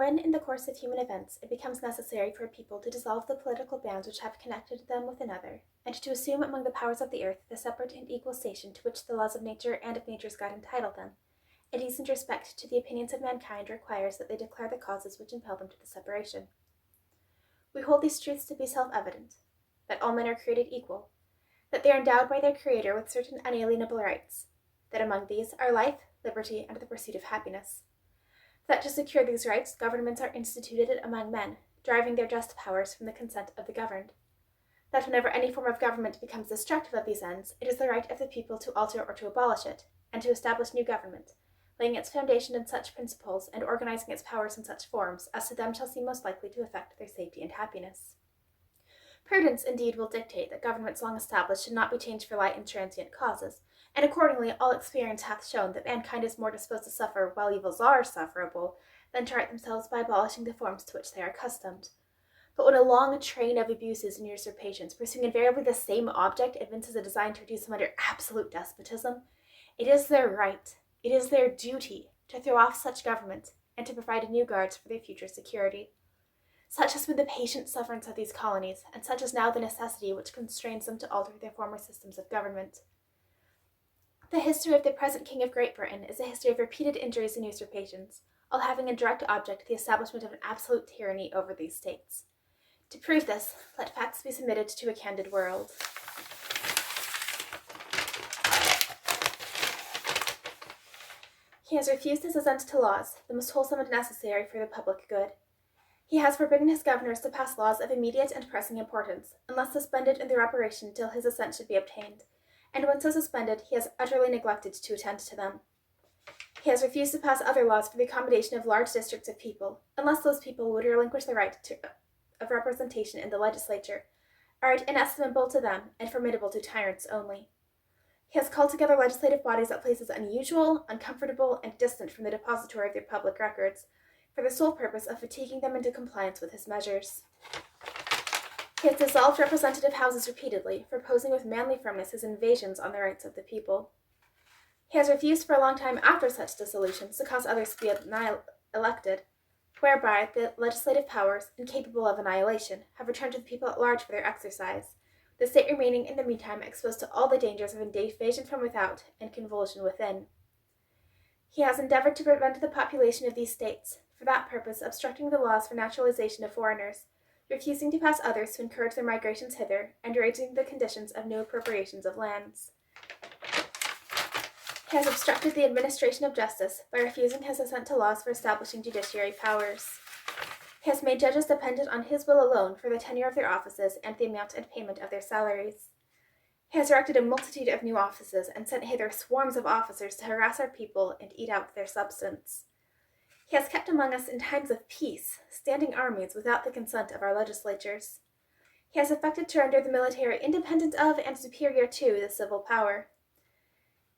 when, in the course of human events, it becomes necessary for a people to dissolve the political bands which have connected them with another, and to assume among the powers of the earth the separate and equal station to which the laws of nature and of nature's God entitle them, a decent respect to the opinions of mankind requires that they declare the causes which impel them to the separation. We hold these truths to be self-evident, that all men are created equal, that they are endowed by their Creator with certain unalienable rights, that among these are life, liberty, and the pursuit of happiness, that to secure these rights governments are instituted among men, deriving their just powers from the consent of the governed, that whenever any form of government becomes destructive of these ends, it is the right of the people to alter or to abolish it, and to establish new government, laying its foundation in such principles and organizing its powers in such forms as to them shall seem most likely to effect their safety and happiness. Prudence, indeed, will dictate that governments long established should not be changed for light and transient causes, and accordingly all experience hath shown that mankind is more disposed to suffer while evils are sufferable, than to right themselves by abolishing the forms to which they are accustomed. But when a long train of abuses and usurpations, pursuing invariably the same object, evinces a design to reduce them under absolute despotism, it is their right, it is their duty, to throw off such government, and to provide new guards for their future security. Such has been the patient sufferance of these colonies, and such is now the necessity which constrains them to alter their former systems of government. The history of the present King of Great Britain is a history of repeated injuries and usurpations, all having in direct object the establishment of an absolute tyranny over these states. To prove this, let facts be submitted to a candid world. He has refused his assent to laws, the most wholesome and necessary for the public good. He has forbidden his governors to pass laws of immediate and pressing importance, unless suspended in their operation till his assent should be obtained, and when so suspended, he has utterly neglected to attend to them. He has refused to pass other laws for the accommodation of large districts of people, unless those people would relinquish the right of representation in the legislature, a right inestimable to them and formidable to tyrants only. He has called together legislative bodies at places unusual, uncomfortable, and distant from the depository of their public records, for the sole purpose of fatiguing them into compliance with his measures. He has dissolved representative houses repeatedly, proposing with manly firmness his invasions on the rights of the people. He has refused for a long time after such dissolutions to cause others to be elected, whereby the legislative powers, incapable of annihilation, have returned to the people at large for their exercise, the state remaining in the meantime exposed to all the dangers of invasion from without and convulsion within. He has endeavored to prevent the population of these states, for that purpose obstructing the laws for naturalization of foreigners, refusing to pass others to encourage their migrations hither, and raising the conditions of new appropriations of lands. He has obstructed the administration of justice by refusing his assent to laws for establishing judiciary powers. He has made judges dependent on his will alone for the tenure of their offices and the amount and payment of their salaries. He has erected a multitude of new offices and sent hither swarms of officers to harass our people and eat out their substance. He has kept among us in times of peace standing armies without the consent of our legislatures. He has effected to render the military independent of and superior to the civil power.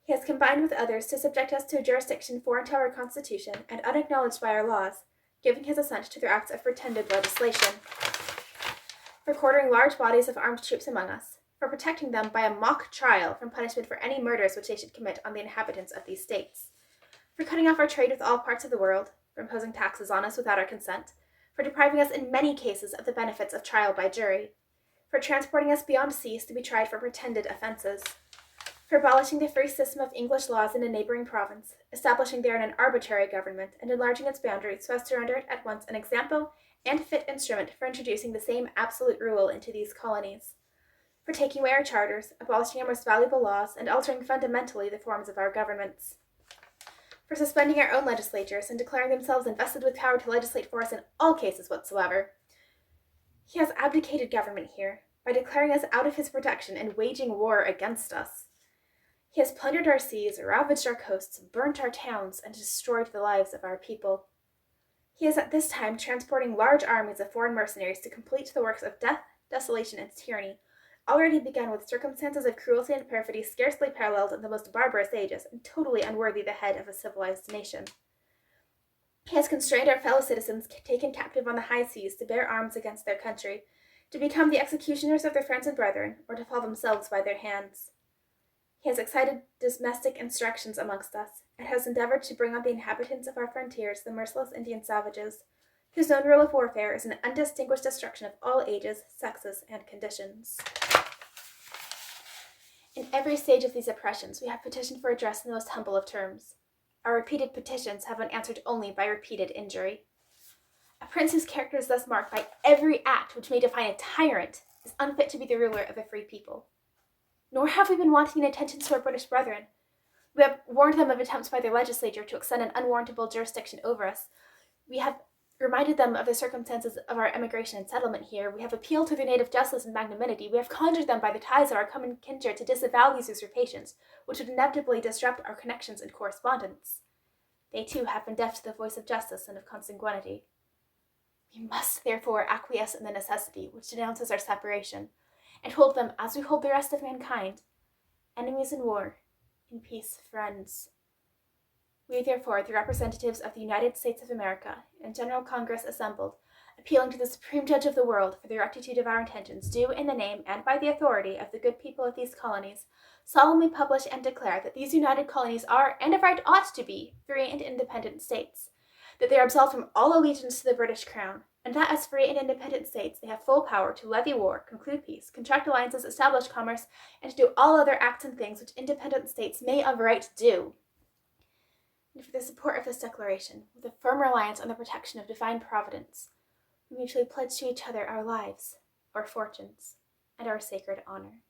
He has combined with others to subject us to a jurisdiction foreign to our Constitution and unacknowledged by our laws, giving his assent to their acts of pretended legislation, for quartering large bodies of armed troops among us, for protecting them by a mock trial from punishment for any murders which they should commit on the inhabitants of these states, for cutting off our trade with all parts of the world, for imposing taxes on us without our consent, for depriving us in many cases of the benefits of trial by jury, for transporting us beyond seas to be tried for pretended offences, for abolishing the free system of English laws in a neighboring province, establishing therein an arbitrary government, and enlarging its boundaries so as to render it at once an example and fit instrument for introducing the same absolute rule into these colonies, for taking away our charters, abolishing our most valuable laws, and altering fundamentally the forms of our governments, for suspending our own legislatures and declaring themselves invested with power to legislate for us in all cases whatsoever. He has abdicated government here by declaring us out of his protection and waging war against us. He has plundered our seas, ravaged our coasts, burnt our towns, and destroyed the lives of our people. He is at this time transporting large armies of foreign mercenaries to complete the works of death, desolation, and tyranny, already begun with circumstances of cruelty and perfidy scarcely paralleled in the most barbarous ages, and totally unworthy the head of a civilized nation. He has constrained our fellow citizens taken captive on the high seas to bear arms against their country, to become the executioners of their friends and brethren, or to fall themselves by their hands. He has excited domestic insurrections amongst us, and has endeavored to bring on the inhabitants of our frontiers the merciless Indian savages, whose known rule of warfare is an undistinguished destruction of all ages, sexes, and conditions. In every stage of these oppressions, we have petitioned for redress in the most humble of terms. Our repeated petitions have been answered only by repeated injury. A prince whose character is thus marked by every act which may define a tyrant is unfit to be the ruler of a free people. Nor have we been wanting in attentions to our British brethren. We have warned them of attempts by their legislature to extend an unwarrantable jurisdiction over us. We have reminded them of the circumstances of our emigration and settlement here. We have appealed to their native justice and magnanimity. We have conjured them by the ties of our common kindred to disavow these usurpations, which would inevitably disrupt our connections and correspondence. They too have been deaf to the voice of justice and of consanguinity. We must therefore acquiesce in the necessity which denounces our separation, and hold them, as we hold the rest of mankind, enemies in war, in peace friends. We therefore, the representatives of the United States of America, in General Congress assembled, appealing to the Supreme Judge of the world for the rectitude of our intentions, do, in the name and by the authority of the good people of these colonies, solemnly publish and declare that these united colonies are, and of right ought to be, free and independent states, that they are absolved from all allegiance to the British Crown, and that as free and independent states they have full power to levy war, conclude peace, contract alliances, establish commerce, and to do all other acts and things which independent states may of right do. And for the support of this declaration, with a firm reliance on the protection of divine providence, we mutually pledge to each other our lives, our fortunes, and our sacred honor.